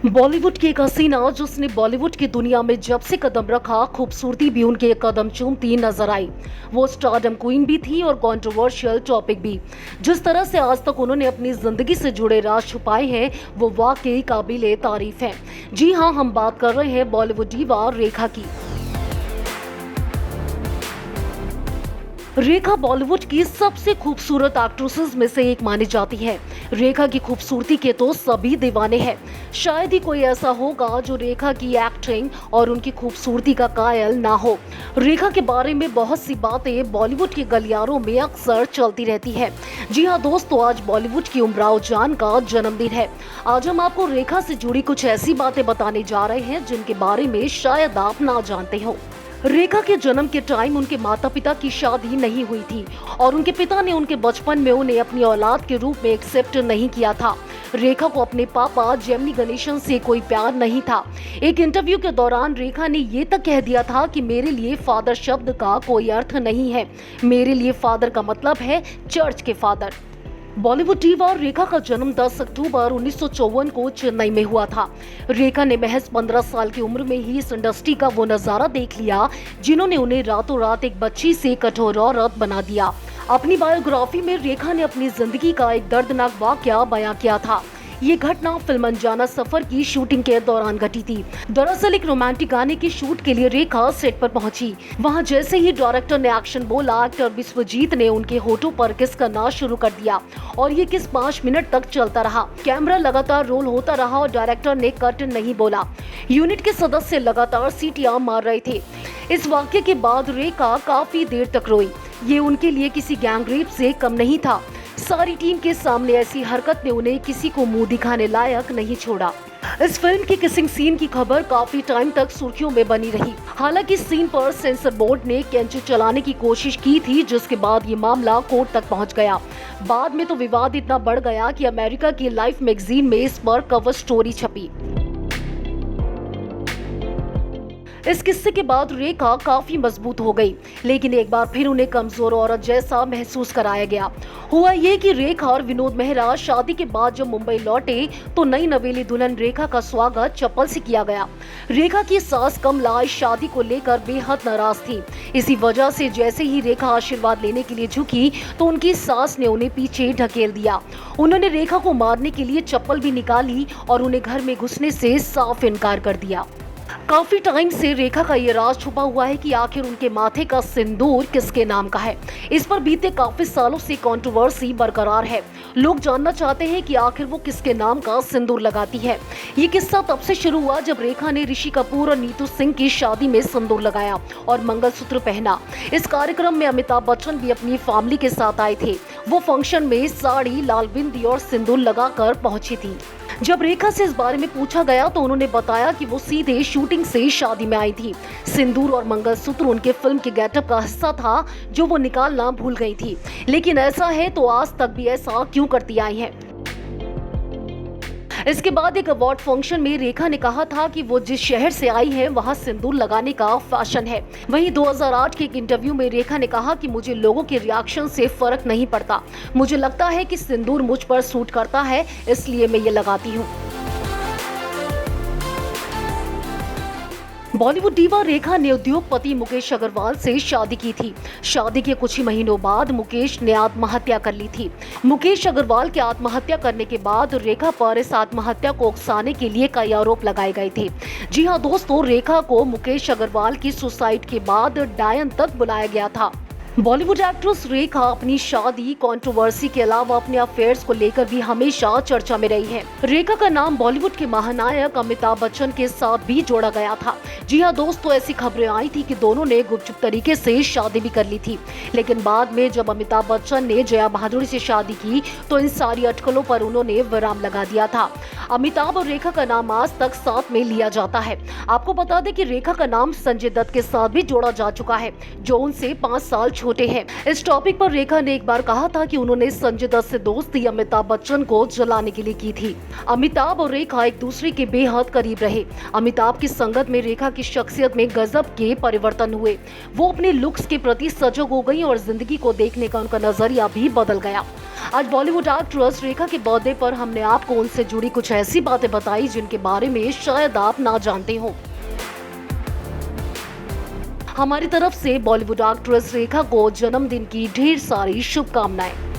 बॉलीवुड की एक हसीना जिसने बॉलीवुड की दुनिया में जब से कदम रखा, खूबसूरती भी उनके कदम चूमती नजर आई। वो स्टारडम क्वीन भी थी और कंट्रोवर्शियल टॉपिक भी। जिस तरह से आज तक उन्होंने अपनी जिंदगी से जुड़े राज छुपाए हैं, वो वाकई काबिले तारीफ है। जी हाँ, हम बात कर रहे हैं बॉलीवुड दीवा रेखा की। रेखा बॉलीवुड की सबसे खूबसूरत एक्ट्रेसेस में से एक मानी जाती है। रेखा की खूबसूरती के तो सभी दीवाने हैं। शायद ही कोई ऐसा होगा जो रेखा की एक्टिंग और उनकी खूबसूरती का कायल ना हो। रेखा के बारे में बहुत सी बातें बॉलीवुड के गलियारों में अक्सर चलती रहती है। जी हाँ दोस्तों, आज बॉलीवुड की उमराव जान का जन्मदिन है। आज हम आपको रेखा से जुड़ी कुछ ऐसी बातें बताने जा रहे हैं जिनके बारे में शायद आप ना जानते हो। रेखा के जन्म के टाइम उनके माता पिता की शादी नहीं हुई थी और उनके पिता ने उनके बचपन में उन्हें अपनी औलाद के रूप में एक्सेप्ट नहीं किया था। रेखा को अपने पापा जेमिनी गणेशन से कोई प्यार नहीं था। एक इंटरव्यू के दौरान रेखा ने ये तक कह दिया था कि मेरे लिए फादर शब्द का कोई अर्थ नहीं है, मेरे लिए फादर का मतलब है चर्च के फादर। बॉलीवुड दीवा रेखा का जन्म 10 अक्टूबर 1954 को चेन्नई में हुआ था। रेखा ने महज 15 साल की उम्र में ही इस इंडस्ट्री का वो नजारा देख लिया जिन्होंने उन्हें रातों रात एक बच्ची से कठोर औरत बना दिया। अपनी बायोग्राफी में रेखा ने अपनी जिंदगी का एक दर्दनाक वाकया बयां किया था। ये घटना फिल्म अनजाना सफर की शूटिंग के दौरान घटी थी। दरअसल एक रोमांटिक गाने की शूट के लिए रेखा सेट पर पहुंची। वहां जैसे ही डायरेक्टर ने एक्शन बोला, एक्टर विश्वजीत ने उनके होठों पर किस करना शुरू कर दिया और ये किस 5 मिनट तक चलता रहा। कैमरा लगातार रोल होता रहा और डायरेक्टर ने कट नहीं बोला। यूनिट के सदस्य लगातार सीटियां मार रहे थे। इस वाक्य के बाद रेखा काफी देर तक रोई। ये उनके लिए किसी गैंगरेप से कम नहीं था। सारी टीम के सामने ऐसी हरकत ने उन्हें किसी को मुंह दिखाने लायक नहीं छोड़ा। इस फिल्म की किसिंग सीन की खबर काफी टाइम तक सुर्खियों में बनी रही। हालांकि इस सीन पर सेंसर बोर्ड ने कैंची चलाने की कोशिश की थी, जिसके बाद ये मामला कोर्ट तक पहुंच गया। बाद में तो विवाद इतना बढ़ गया कि अमेरिका की लाइफ मैगजीन में इस पर कवर स्टोरी छपी। इस किस्से के बाद रेखा काफी मजबूत हो गई, लेकिन एक बार फिर उन्हें कमजोर औरत जैसा महसूस कराया गया। हुआ ये कि रेखा और विनोद मेहरा शादी के बाद जब मुंबई लौटे तो नई नवेली दुल्हन रेखा का स्वागत चप्पल से किया गया। रेखा की सास कमला इस शादी को लेकर बेहद नाराज थी। इसी वजह से जैसे ही रेखा आशीर्वाद लेने के लिए झुकी तो उनकी सास ने उन्हें पीछे ढकेल दिया। उन्होंने रेखा को मारने के लिए चप्पल भी निकाली और उन्हें घर में घुसने से साफ इनकार कर दिया। काफी टाइम से रेखा का ये राज छुपा हुआ है कि आखिर उनके माथे का सिंदूर किसके नाम का है। इस पर बीते काफी सालों से कंट्रोवर्सी बरकरार है। लोग जानना चाहते हैं कि आखिर वो किसके नाम का सिंदूर लगाती है। ये किस्सा तब से शुरू हुआ जब रेखा ने ऋषि कपूर और नीतू सिंह की शादी में सिंदूर लगाया और मंगलसूत्र पहना। इस कार्यक्रम में अमिताभ बच्चन भी अपनी फैमिली के साथ आए थे। वो फंक्शन में साड़ी, लाल बिंदी और सिंदूर लगाकर पहुंची थी। जब रेखा से इस बारे में पूछा गया तो उन्होंने बताया कि वो सीधे शूटिंग से शादी में आई थी। सिंदूर और मंगलसूत्र उनके फिल्म के गेटअप का हिस्सा था जो वो निकालना भूल गई थी। लेकिन ऐसा है तो आज तक भी ऐसा क्यों करती आई हैं? इसके बाद एक अवार्ड फंक्शन में रेखा ने कहा था कि वो जिस शहर से आई है वहां सिंदूर लगाने का फैशन है। वहीं 2008 के एक इंटरव्यू में रेखा ने कहा कि मुझे लोगों के रिएक्शन से फर्क नहीं पड़ता, मुझे लगता है कि सिंदूर मुझ पर सूट करता है, इसलिए मैं ये लगाती हूँ। बॉलीवुड दीवा रेखा ने उद्योगपति मुकेश अग्रवाल से शादी की थी। शादी के कुछ ही महीनों बाद मुकेश ने आत्महत्या कर ली थी। मुकेश अग्रवाल के आत्महत्या करने के बाद रेखा पर इस आत्महत्या को उकसाने के लिए कई आरोप लगाए गए थे। जी हाँ दोस्तों, रेखा को मुकेश अग्रवाल की सुसाइड के बाद डायन तक बुलाया गया था। बॉलीवुड एक्ट्रेस रेखा अपनी शादी, कंट्रोवर्सी के अलावा अपने अफेयर्स को लेकर भी हमेशा चर्चा में रही है। रेखा का नाम बॉलीवुड के महानायक अमिताभ बच्चन के साथ भी जोड़ा गया था। जी हाँ दोस्तों, ऐसी खबरें आई थी कि दोनों ने गुपचुप तरीके से शादी भी कर ली थी। लेकिन बाद में जब अमिताभ बच्चन ने जया बहादुर से शादी की तो इन सारी अटकलों पर उन्होंने विराम लगा दिया था। अमिताभ और रेखा का नाम आज तक साथ में लिया जाता है। आपको बता दें कि रेखा का नाम संजय दत्त के साथ भी जोड़ा जा चुका है, जो उनसे 5 साल छोटे हैं। इस टॉपिक पर रेखा ने एक बार कहा था कि उन्होंने संजय दत्त से दोस्ती अमिताभ बच्चन को जलाने के लिए की थी। अमिताभ और रेखा एक दूसरे के बेहद करीब रहे। अमिताभ की संगत में रेखा की शख्सियत में गजब के परिवर्तन हुए। वो अपने लुक्स के प्रति सजग हो गई और जिंदगी को देखने का उनका नजरिया भी बदल गया। आज बॉलीवुड एक्ट्रेस रेखा के बर्थडे पर हमने आपको उनसे जुड़ी कुछ ऐसी बातें बताई जिनके बारे में शायद आप ना जानते हो। हमारी तरफ से बॉलीवुड एक्ट्रेस रेखा को जन्मदिन की ढेर सारी शुभकामनाएं।